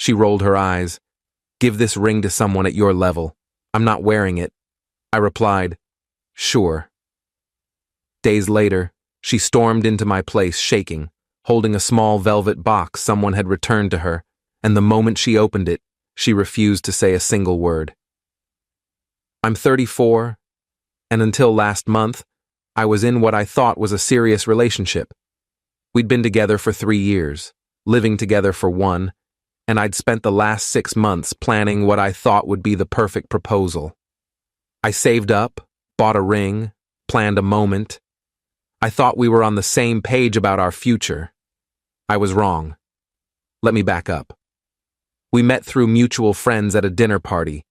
She rolled her eyes. "Give this ring to someone at your level. I'm not wearing it." I replied, "Sure." Days later, she stormed into my place shaking, holding a small velvet box someone had returned to her, and the moment she opened it, she refused to say a single word. I'm 34, and until last month, I was in what I thought was a serious relationship. We'd been together for 3 years, living together for 1, and I'd spent the last 6 months planning what I thought would be the perfect proposal. I saved up, bought a ring, planned a moment. I thought we were on the same page about our future. I was wrong. Let me back up. We met through mutual friends at a dinner party.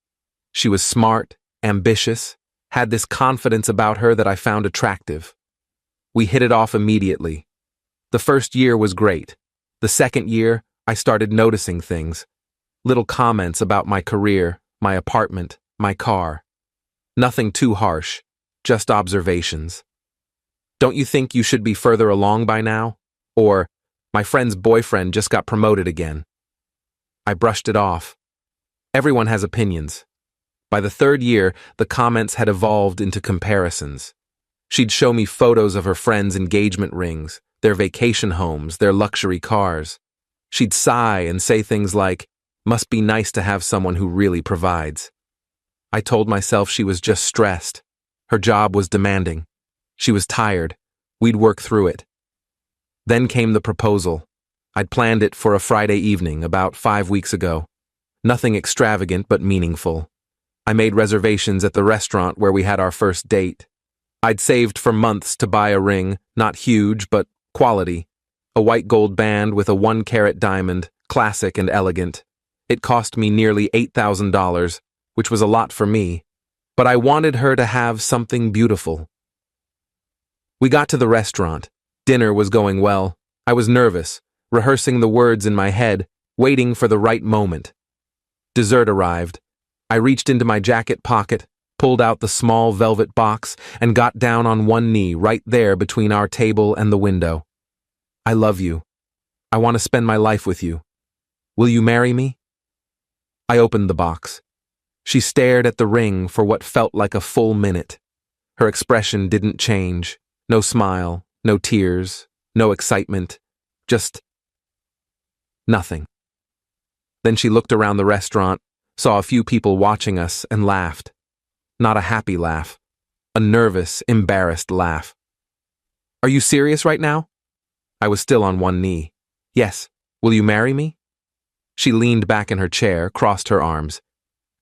She was smart, ambitious, had this confidence about her that I found attractive. We hit it off immediately. The first year was great. The second year, I started noticing things. Little comments about my career, my apartment, my car. Nothing too harsh, just observations. "Don't you think you should be further along by now?" Or, "My friend's boyfriend just got promoted again." I brushed it off. Everyone has opinions. By the third year, the comments had evolved into comparisons. She'd show me photos of her friends' engagement rings, their vacation homes, their luxury cars. She'd sigh and say things like, "Must be nice to have someone who really provides." I told myself she was just stressed. Her job was demanding. She was tired. We'd work through it. Then came the proposal. I'd planned it for a Friday evening about 5 weeks ago. Nothing extravagant but meaningful. I made reservations at the restaurant where we had our first date. I'd saved for months to buy a ring, not huge, but quality. A white gold band with a 1-carat diamond, classic and elegant. It cost me nearly $8,000, which was a lot for me, but I wanted her to have something beautiful. We got to the restaurant. Dinner was going well. I was nervous, rehearsing the words in my head, waiting for the right moment. Dessert arrived. I reached into my jacket pocket, pulled out the small velvet box, and got down on one knee right there between our table and the window. "I love you. I want to spend my life with you. Will you marry me?" I opened the box. She stared at the ring for what felt like a full minute. Her expression didn't change. No smile, no tears, no excitement, just nothing. Then she looked around the restaurant, saw a few people watching us, and laughed. Not a happy laugh. A nervous, embarrassed laugh. "Are you serious right now?" I was still on one knee. "Yes. Will you marry me?" She leaned back in her chair, crossed her arms.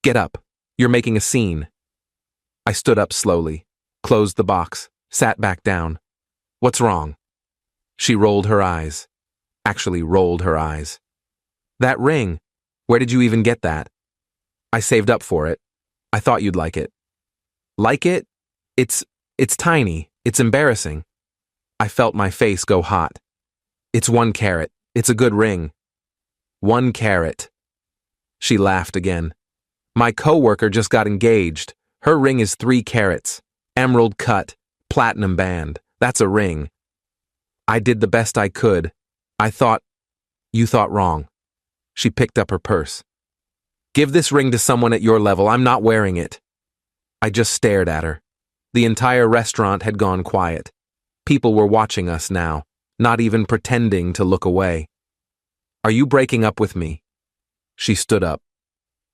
"Get up. You're making a scene." I stood up slowly, closed the box, sat back down. "What's wrong?" She rolled her eyes. Actually rolled her eyes. "That ring. Where did you even get that?" "I saved up for it. I thought you'd like it." "Like it? It's tiny. It's embarrassing." I felt my face go hot. "It's 1 carat. It's a good ring." 1 carat. She laughed again. "My coworker just got engaged. Her ring is 3 carats. Emerald cut. Platinum band. That's a ring." I did the best I could. You thought wrong." She picked up her purse. "Give this ring to someone at your level. I'm not wearing it." I just stared at her. The entire restaurant had gone quiet. People were watching us now, not even pretending to look away. "Are you breaking up with me?" She stood up.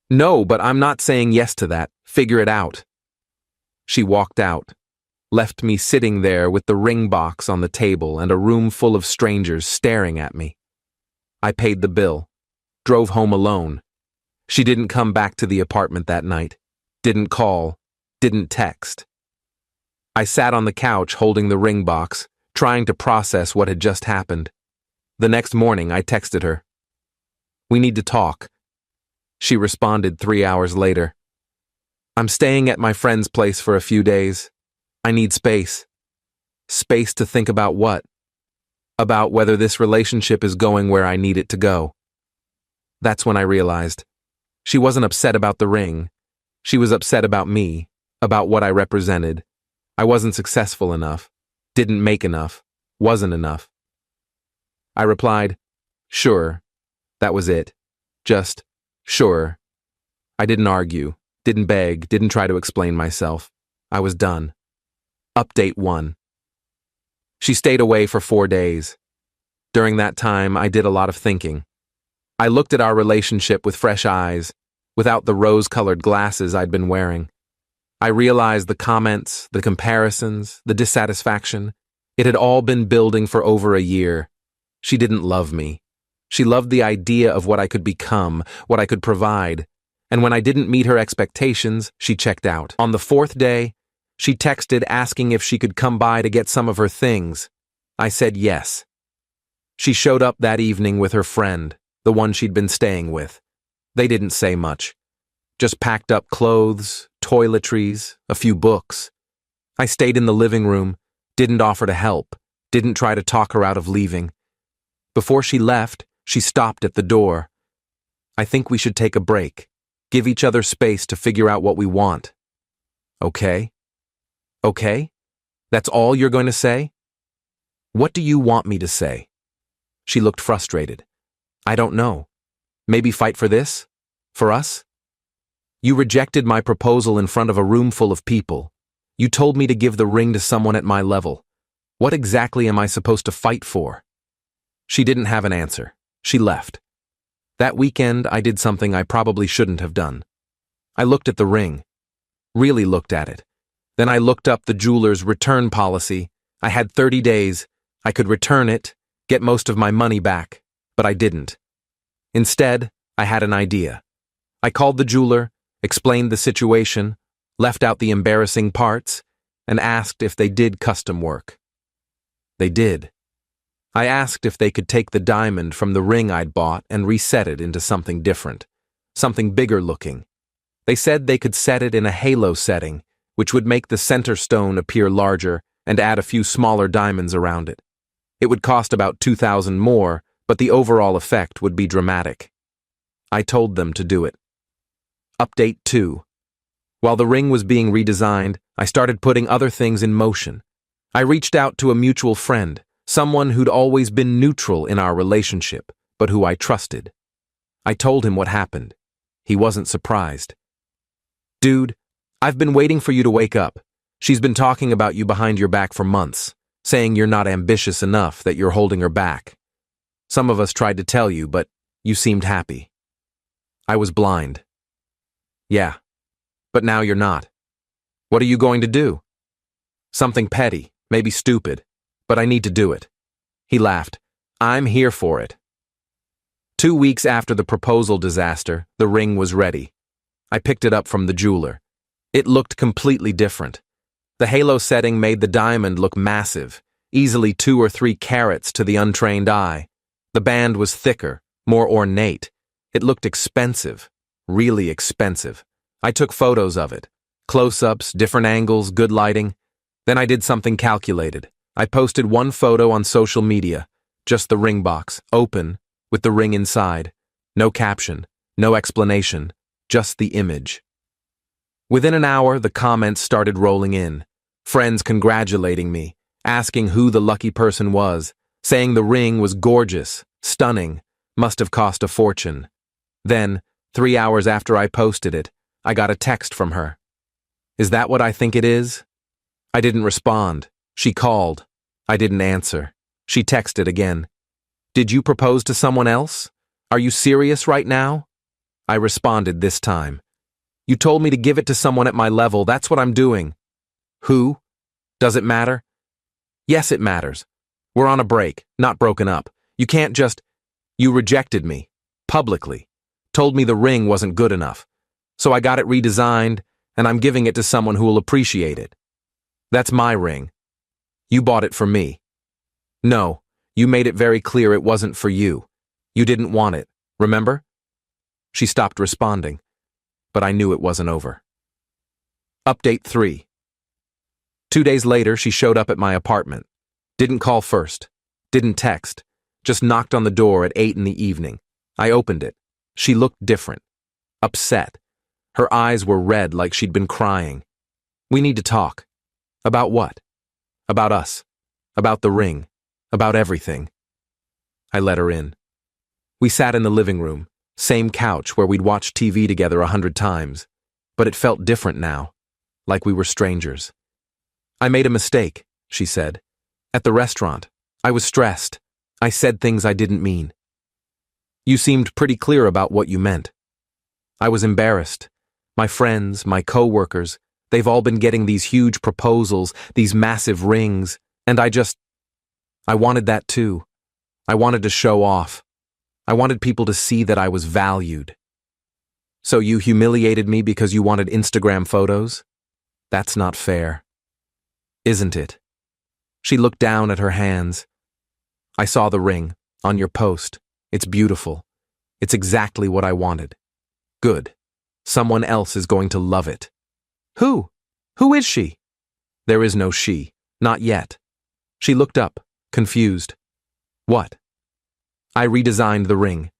"No, but I'm not saying yes to that. Figure it out." She walked out, left me sitting there with the ring box on the table and a room full of strangers staring at me. I paid the bill, drove home alone. She didn't come back to the apartment that night, didn't call, didn't text. I sat on the couch holding the ring box, trying to process what had just happened. The next morning, I texted her. "We need to talk." She responded 3 hours later. "I'm staying at my friend's place for a few days. I need space." Space to think about what? About whether this relationship is going where I need it to go. That's when I realized. She wasn't upset about the ring. She was upset about me, about what I represented. I wasn't successful enough, didn't make enough, wasn't enough. I replied, "Sure." That was it. Just, sure. I didn't argue, didn't beg, didn't try to explain myself. I was done. Update 1. She stayed away for 4 days. During that time, I did a lot of thinking. I looked at our relationship with fresh eyes, without the rose-colored glasses I'd been wearing. I realized the comments, the comparisons, the dissatisfaction. It had all been building for over a year. She didn't love me. She loved the idea of what I could become, what I could provide. And when I didn't meet her expectations, she checked out. On the 4th day, she texted asking if she could come by to get some of her things. I said yes. She showed up that evening with her friend, the one she'd been staying with. They didn't say much. Just packed up clothes, toiletries, a few books. I stayed in the living room, didn't offer to help, didn't try to talk her out of leaving. Before she left, she stopped at the door. I think we should take a break, give each other space to figure out what we want. Okay? Okay? That's all you're going to say? What do you want me to say? She looked frustrated. I don't know. Maybe fight for this? For us? You rejected my proposal in front of a room full of people. You told me to give the ring to someone at my level. What exactly am I supposed to fight for? She didn't have an answer. She left. That weekend, I did something I probably shouldn't have done. I looked at the ring. Really looked at it. Then I looked up the jeweler's return policy. I had 30 days. I could return it, get most of my money back, but I didn't. Instead, I had an idea. I called the jeweler, explained the situation, left out the embarrassing parts, and asked if they did custom work. They did. I asked if they could take the diamond from the ring I'd bought and reset it into something different, something bigger looking. They said they could set it in a halo setting, which would make the center stone appear larger and add a few smaller diamonds around it. It would cost about $2,000 more, but the overall effect would be dramatic. I told them to do it. Update 2. While the ring was being redesigned, I started putting other things in motion. I reached out to a mutual friend, someone who'd always been neutral in our relationship, but who I trusted. I told him what happened. He wasn't surprised. Dude, I've been waiting for you to wake up. She's been talking about you behind your back for months, saying you're not ambitious enough, that you're holding her back. Some of us tried to tell you, but you seemed happy. I was blind. Yeah, but now you're not. What are you going to do? Something petty, maybe stupid, but I need to do it. He laughed. I'm here for it. 2 weeks after the proposal disaster, the ring was ready. I picked it up from the jeweler. It looked completely different. The halo setting made the diamond look massive, easily 2 or 3 carats to the untrained eye. The band was thicker, more ornate. It looked expensive, really expensive. I took photos of it. Close-ups, different angles, good lighting. Then I did something calculated. I posted one photo on social media, just the ring box, open, with the ring inside. No caption, no explanation, just the image. Within an hour, the comments started rolling in. Friends congratulating me, asking who the lucky person was, saying the ring was gorgeous, stunning, must have cost a fortune. Then, 3 hours after I posted it, I got a text from her. Is that what I think it is? I didn't respond. She called. I didn't answer. She texted again. Did you propose to someone else? Are you serious right now? I responded this time. You told me to give it to someone at my level. That's what I'm doing. Who? Does it matter? Yes, it matters. We're on a break, not broken up. You can't just... You rejected me. Publicly. Told me the ring wasn't good enough. So I got it redesigned, and I'm giving it to someone who will appreciate it. That's my ring. You bought it for me. No, you made it very clear it wasn't for you. You didn't want it, remember? She stopped responding, but I knew it wasn't over. Update 3. 2 days later, she showed up at my apartment. Didn't call first. Didn't text. Just knocked on the door at 8 in the evening. I opened it. She looked different. Upset. Her eyes were red like she'd been crying. We need to talk. About what? About us. About the ring. About everything. I let her in. We sat in the living room, Same couch where we'd watched TV together 100 times. But it felt different now, like we were strangers. "I made a mistake," she said. "At the restaurant. I was stressed. I said things I didn't mean." "You seemed pretty clear about what you meant." "I was embarrassed. My friends, my co-workers, they've all been getting these huge proposals, these massive rings, and I wanted that too. I wanted to show off. I wanted people to see that I was valued." "So you humiliated me because you wanted Instagram photos? That's not fair. Isn't it?" She looked down at her hands. "I saw the ring, on your post. It's beautiful. It's exactly what I wanted. Good. Someone else is going to love it." "Who? Who is she?" "There is no she. Not yet." She looked up, confused. "What?" "I redesigned the ring.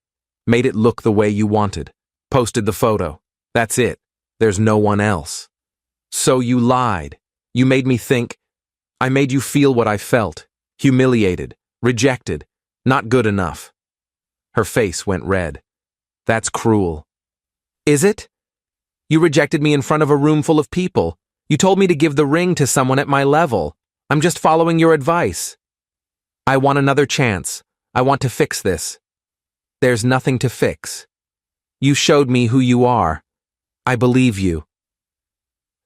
Made it look the way you wanted. Posted the photo. That's it. There's no one else." "So you lied. You made me think. I made you feel what I felt. Humiliated. Rejected. Not good enough." Her face went red. "That's cruel." "Is it? You rejected me in front of a room full of people. You told me to give the ring to someone at my level. I'm just following your advice." "I want another chance. I want to fix this." "There's nothing to fix. You showed me who you are. I believe you."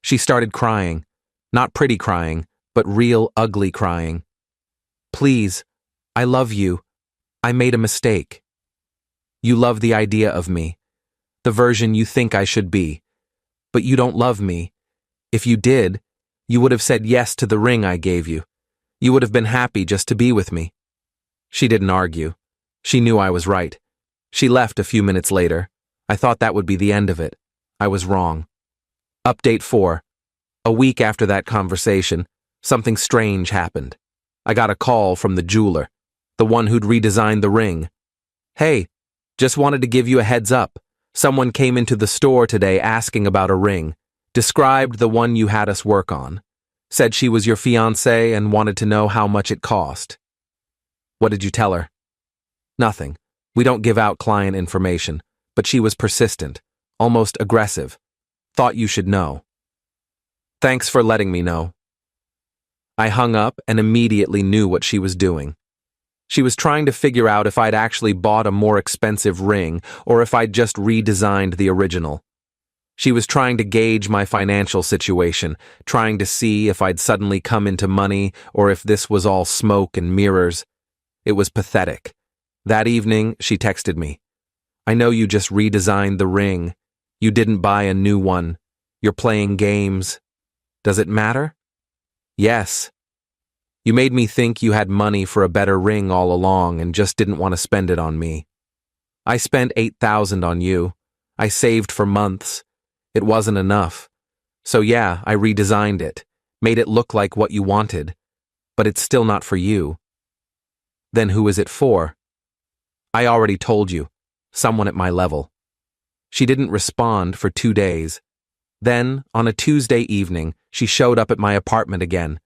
She started crying. Not pretty crying, but real ugly crying. "Please, I love you. I made a mistake. You love the idea of me, the version you think I should be. But you don't love me. If you did, you would have said yes to the ring I gave you. You would have been happy just to be with me." She didn't argue. She knew I was right. She left a few minutes later. I thought that would be the end of it. I was wrong. Update 4. A week after that conversation, something strange happened. I got a call from the jeweler, the one who'd redesigned the ring. "Hey, just wanted to give you a heads up. Someone came into the store today asking about a ring. Described the one you had us work on. Said she was your fiancé and wanted to know how much it cost." "What did you tell her?" "Nothing. We don't give out client information, but she was persistent, almost aggressive. Thought you should know." "Thanks for letting me know." I hung up and immediately knew what she was doing. She was trying to figure out if I'd actually bought a more expensive ring or if I'd just redesigned the original. She was trying to gauge my financial situation, trying to see if I'd suddenly come into money or if this was all smoke and mirrors. It was pathetic. That evening, she texted me. "I know you just redesigned the ring. You didn't buy a new one. You're playing games. Does it matter?" "Yes. You made me think you had money for a better ring all along and just didn't want to spend it on me. I spent $8,000 on you. I saved for months. It wasn't enough. So yeah, I redesigned it, made it look like what you wanted. But it's still not for you." "Then who is it for?" "I already told you. Someone at my level." She didn't respond for 2 days. Then, on a Tuesday evening, she showed up at my apartment again.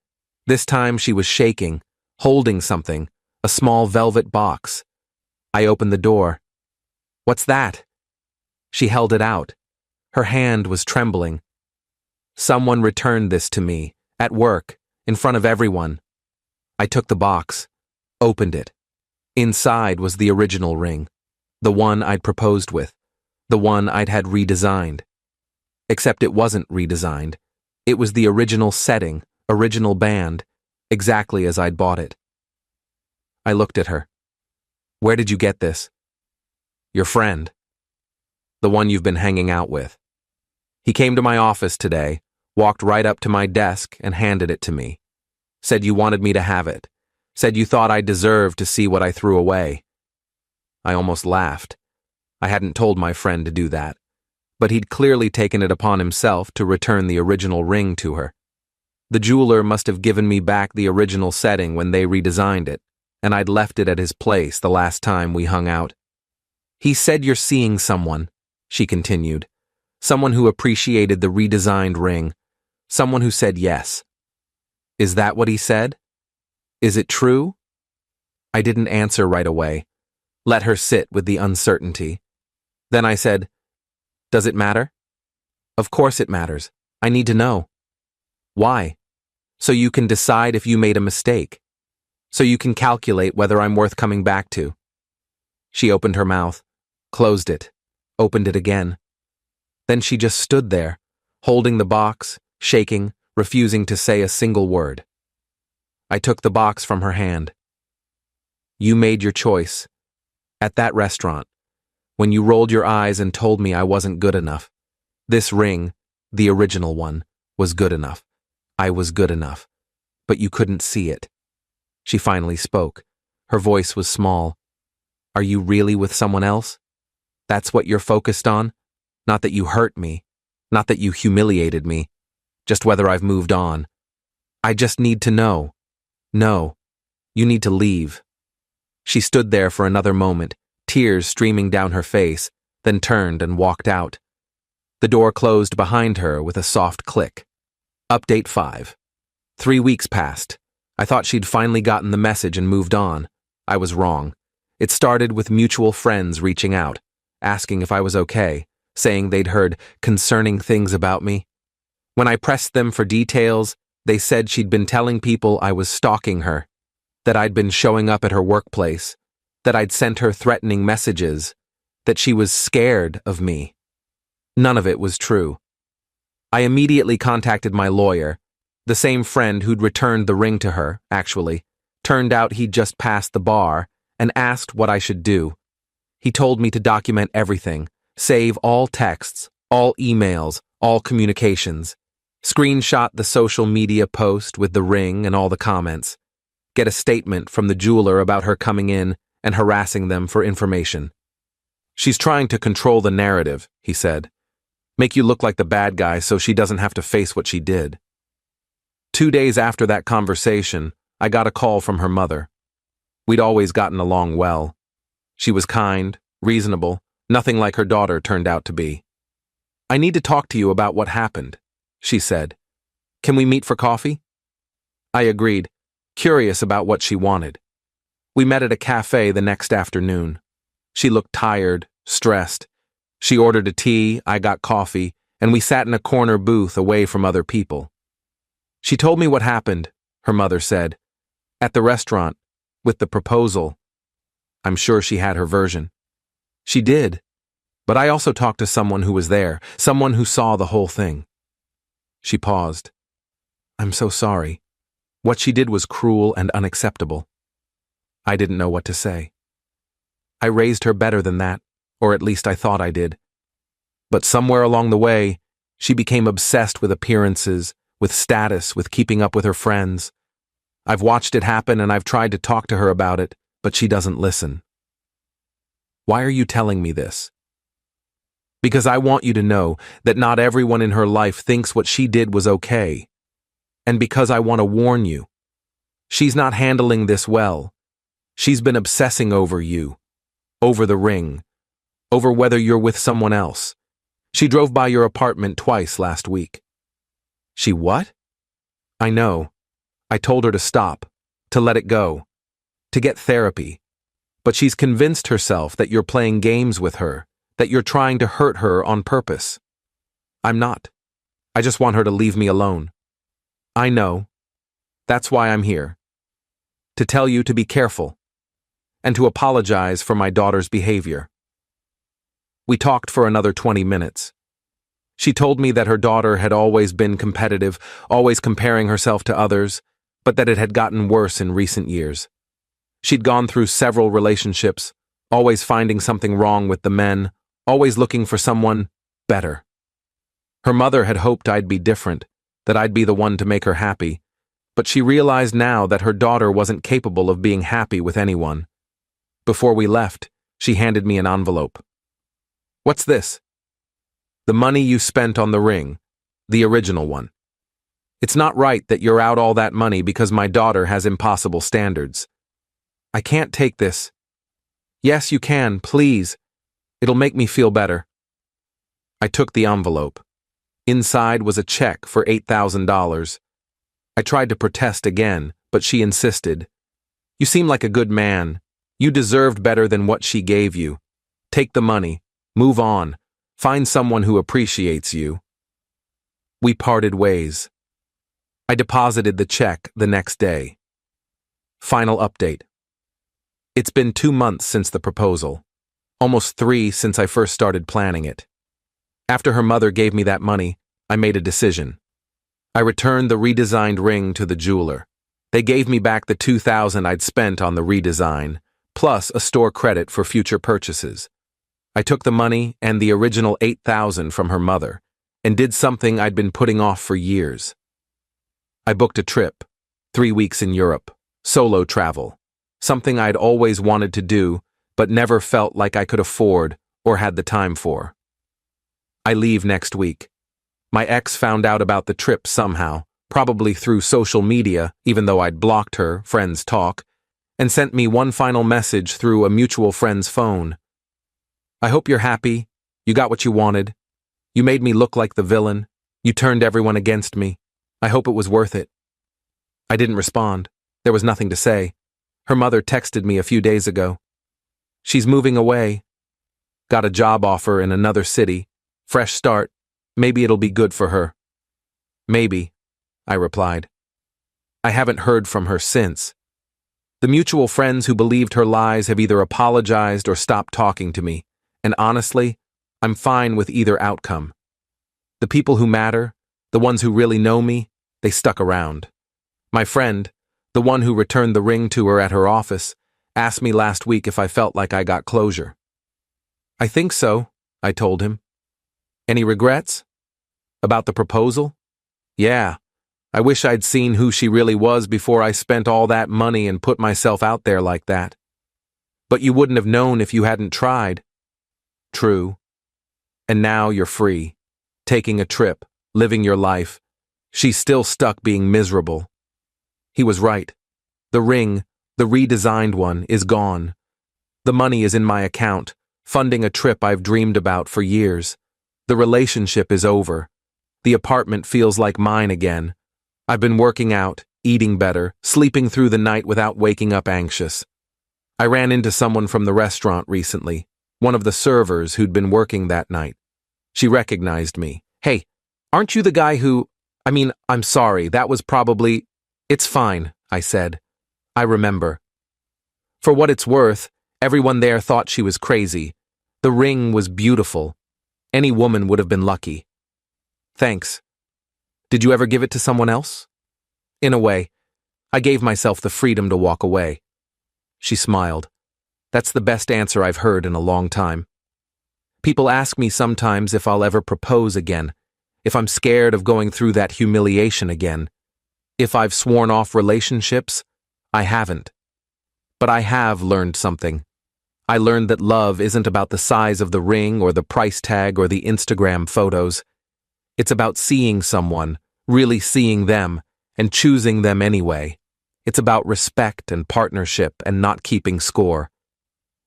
This time she was shaking, holding something, a small velvet box. I opened the door. "What's that?" She held it out. Her hand was trembling. "Someone returned this to me, at work, in front of everyone." I took the box, opened it. Inside was the original ring, the one I'd proposed with, the one I'd had redesigned. Except it wasn't redesigned. It was the original setting, original band, exactly as I'd bought it. I looked at her. "Where did you get this?" "Your friend. The one you've been hanging out with. He came to my office today, walked right up to my desk and handed it to me. Said you wanted me to have it. Said you thought I deserved to see what I threw away." I almost laughed. I hadn't told my friend to do that, but he'd clearly taken it upon himself to return the original ring to her. The jeweler must have given me back the original setting when they redesigned it, and I'd left it at his place the last time we hung out. "He said you're seeing someone," she continued. "Someone who appreciated the redesigned ring. Someone who said yes." "Is that what he said? Is it true?" I didn't answer right away. Let her sit with the uncertainty. Then I said, "Does it matter?" "Of course it matters. I need to know." "Why?" "So you can decide if you made a mistake. So you can calculate whether I'm worth coming back to." She opened her mouth, closed it, opened it again. Then she just stood there, holding the box, shaking, refusing to say a single word. I took the box from her hand. "You made your choice. At that restaurant, when you rolled your eyes and told me I wasn't good enough. This ring, the original one, was good enough. I was good enough. But you couldn't see it." She finally spoke. Her voice was small. "Are you really with someone else? That's what you're focused on? Not that you hurt me, not that you humiliated me, just whether I've moved on. I just need to know. No, you need to leave." She stood there for another moment, tears streaming down her face, then turned and walked out. The door closed behind her with a soft click. Update 5. 3 weeks passed. I thought she'd finally gotten the message and moved on. I was wrong. It started with mutual friends reaching out, asking if I was okay, saying they'd heard concerning things about me. When I pressed them for details, they said she'd been telling people I was stalking her, that I'd been showing up at her workplace, that I'd sent her threatening messages, that she was scared of me. None of it was true. I immediately contacted my lawyer, the same friend who'd returned the ring to her, actually. Turned out he'd just passed the bar, and asked what I should do. He told me to document everything, save all texts, all emails, all communications, screenshot the social media post with the ring and all the comments, get a statement from the jeweler about her coming in and harassing them for information. "She's trying to control the narrative," he said. "Make you look like the bad guy so she doesn't have to face what she did." 2 days after that conversation, I got a call from her mother. We'd always gotten along well. She was kind, reasonable, nothing like her daughter turned out to be. "I need to talk to you about what happened," she said. "Can we meet for coffee?" I agreed, curious about what she wanted. We met at a cafe the next afternoon. She looked tired, stressed. She ordered a tea, I got coffee, and we sat in a corner booth away from other people. She told me what happened, her mother said, at the restaurant, with the proposal. I'm sure she had her version. She did, but I also talked to someone who was there, someone who saw the whole thing. She paused. "I'm so sorry. What she did was cruel and unacceptable." I didn't know what to say. I raised her better than that, or at least I thought I did. But somewhere along the way, she became obsessed with appearances, with status, with keeping up with her friends. I've watched it happen and I've tried to talk to her about it, but she doesn't listen. Why are you telling me this? Because I want you to know that not everyone in her life thinks what she did was okay. And because I want to warn you. She's not handling this well. She's been obsessing over you, over the ring, over whether you're with someone else. She drove by your apartment twice last week. She what? I know. I told her to stop, to let it go, to get therapy. But she's convinced herself that you're playing games with her, that you're trying to hurt her on purpose. I'm not. I just want her to leave me alone. I know. That's why I'm here. To tell you to be careful, and to apologize for my daughter's behavior. We talked for another 20 minutes. She told me that her daughter had always been competitive, always comparing herself to others, but that it had gotten worse in recent years. She'd gone through several relationships, always finding something wrong with the men, always looking for someone better. Her mother had hoped I'd be different, that I'd be the one to make her happy, but she realized now that her daughter wasn't capable of being happy with anyone. Before we left, she handed me an envelope. What's this? The money you spent on the ring, the original one. It's not right that you're out all that money because my daughter has impossible standards. I can't take this. Yes, you can, please. It'll make me feel better. I took the envelope. Inside was a check for $8,000. I tried to protest again, but she insisted. You seem like a good man. You deserved better than what she gave you. Take the money. Move on. Find someone who appreciates you. We parted ways. I deposited the check the next day. Final update. It's been 2 months since the proposal. Almost 3 since I first started planning it. After her mother gave me that money, I made a decision. I returned the redesigned ring to the jeweler. They gave me back the $2,000 I'd spent on the redesign, plus a store credit for future purchases. I took the money and the original $8,000 from her mother and did something I'd been putting off for years. I booked a trip, 3 weeks in Europe, solo travel, something I'd always wanted to do but never felt like I could afford or had the time for. I leave next week. My ex found out about the trip somehow, probably through social media, even though I'd blocked her, friends talk, and sent me one final message through a mutual friend's phone. I hope you're happy. You got what you wanted. You made me look like the villain. You turned everyone against me. I hope it was worth it. I didn't respond. There was nothing to say. Her mother texted me a few days ago. She's moving away. Got a job offer in another city. Fresh start. Maybe it'll be good for her. Maybe, I replied. I haven't heard from her since. The mutual friends who believed her lies have either apologized or stopped talking to me, and honestly, I'm fine with either outcome. The people who matter, the ones who really know me, they stuck around. My friend, the one who returned the ring to her at her office, asked me last week if I felt like I got closure. I think so, I told him. Any regrets? About the proposal? Yeah. I wish I'd seen who she really was before I spent all that money and put myself out there like that. But you wouldn't have known if you hadn't tried. True. And now you're free, taking a trip, living your life. She's still stuck being miserable. He was right. The ring, the redesigned one, is gone. The money is in my account, funding a trip I've dreamed about for years. The relationship is over. The apartment feels like mine again. I've been working out, eating better, sleeping through the night without waking up anxious. I ran into someone from the restaurant recently, one of the servers who'd been working that night. She recognized me. Hey, aren't you the guy who... I'm sorry, that was probably... It's fine, I said. I remember. For what it's worth, everyone there thought she was crazy. The ring was beautiful. Any woman would have been lucky. Thanks. Did you ever give it to someone else? In a way. I gave myself the freedom to walk away. She smiled. That's the best answer I've heard in a long time. People ask me sometimes if I'll ever propose again, if I'm scared of going through that humiliation again. If I've sworn off relationships, I haven't. But I have learned something. I learned that love isn't about the size of the ring or the price tag or the Instagram photos. It's about seeing someone, really seeing them, and choosing them anyway. It's about respect and partnership and not keeping score.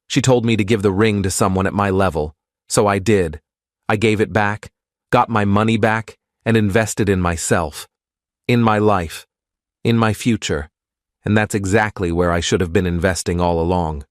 She told me to give the ring to someone at my level, so I did. I gave it back, got my money back, and invested in myself, in my life, in my future, and that's exactly where I should have been investing all along.